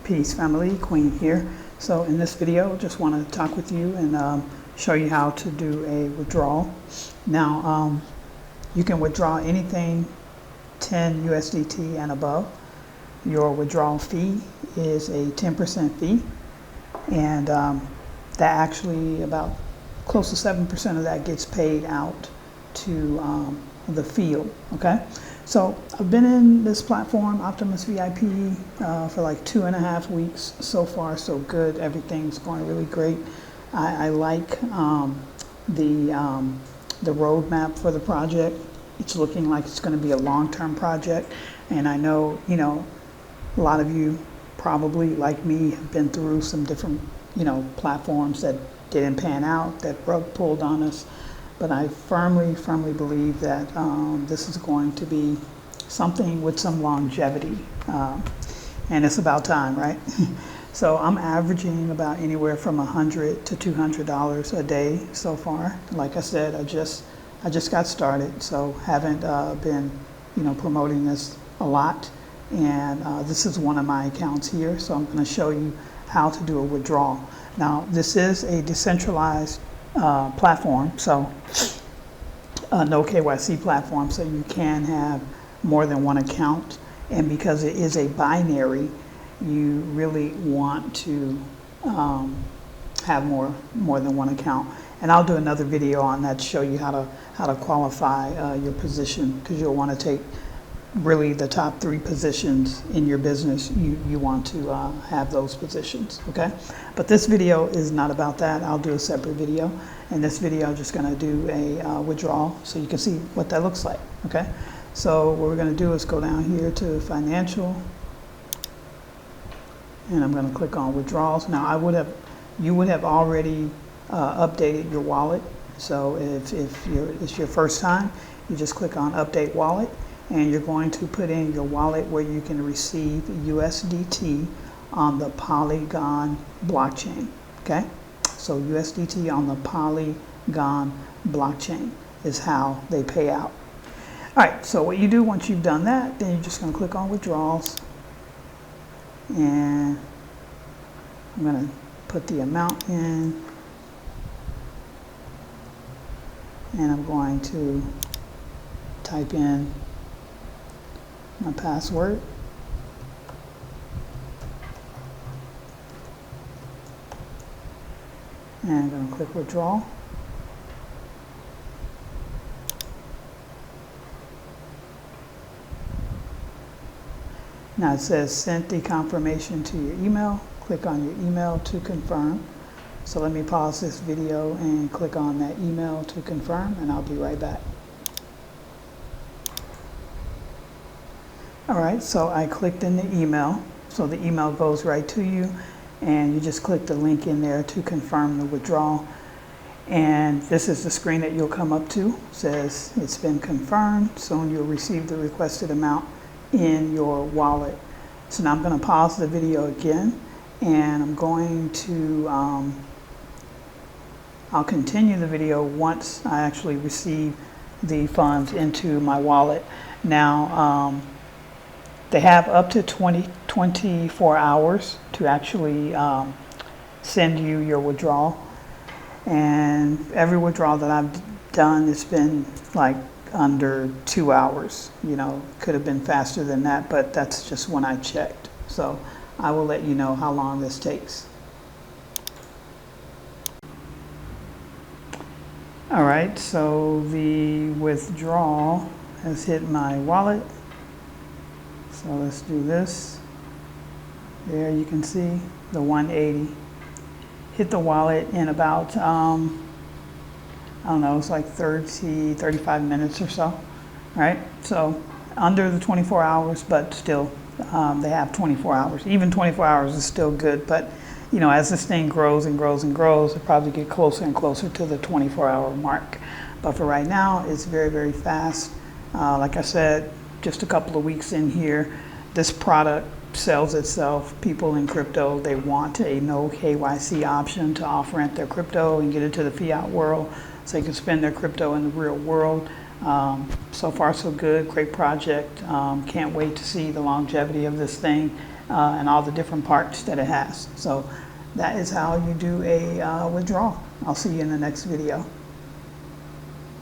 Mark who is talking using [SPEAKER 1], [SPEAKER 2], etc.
[SPEAKER 1] Peace family, Queen here. So in this video, just want to talk with you and show you how to do a withdrawal. Now, you can withdraw anything 10 USDT and above. Your withdrawal fee is a 10% fee, and that actually about close to 7% of that gets paid out to the field. Okay, so I've been in this platform, Optimus VIP, for like 2.5 weeks. So far, so good. Everything's going really great. I like the roadmap for the project. It's looking like it's going to be a long-term project, and I know, a lot of you probably, like me, have been through some different, platforms that didn't pan out, that rug pulled on us. But I firmly believe that this is going to be something with some longevity, and it's about time, right? So I'm averaging about anywhere from $100 to $200 a day so far. Like I said, I just got started, so haven't been, promoting this a lot. And this is one of my accounts here, so I'm going to show you how to do a withdrawal. Now, this is a decentralized platform, so no KYC platform, so you can have more than one account. And because it is a binary, you really want to have more than one account. And I'll do another video on that to show you how to qualify your position, because you'll want to take really the top 3 positions in your business. You want to have those positions, okay? But this video is not about that. I'll do a separate video. In this video, I'm just going to do a withdrawal so you can see what that looks like, okay? So what we're going to do is go down here to financial, and I'm going to click on withdrawals. Now, you would have already updated your wallet. So if it's your first time, you just click on update wallet, and you're going to put in your wallet where you can receive USDT on the Polygon blockchain, okay? So USDT on the Polygon blockchain is how they pay out. All right, so what you do once you've done that, then you're just going to click on withdrawals, and I'm going to put the amount in, and I'm going to type in my password. And I'm going to click withdraw. Now it says sent the confirmation to your email. Click on your email to confirm. So let me pause this video and click on that email to confirm, and I'll be right back. All right, so I clicked in the email. So the email goes right to you, and you just click the link in there to confirm the withdrawal. And this is the screen that you'll come up to. It says it's been confirmed. Soon you'll receive the requested amount in your wallet. So now I'm going to pause the video again, and I'm going to, I'll continue the video once I actually receive the funds into my wallet. Now, they have up to 24 hours to actually send you your withdrawal. And every withdrawal that I've done, it's been like under 2 hours. Could have been faster than that, but that's just when I checked. So I will let you know how long this takes. All right, so the withdrawal has hit my wallet. So let's do this. There you can see the 180 hit the wallet in about, I don't know, it's like 35 minutes or so. All right, so under the 24 hours, but still they have 24 hours. Even 24 hours is still good, but as this thing grows and grows and grows, it'll probably get closer and closer to the 24-hour mark. But for right now, it's very fast. Like I said, just a couple of weeks in here, this product sells itself. People in crypto, they want a no KYC option to off rent their crypto and get into the fiat world so they can spend their crypto in the real world. So far so good, great project. Can't wait to see the longevity of this thing. and all the different parts that it has. So that is how you do a withdrawal. I'll see you in the next video.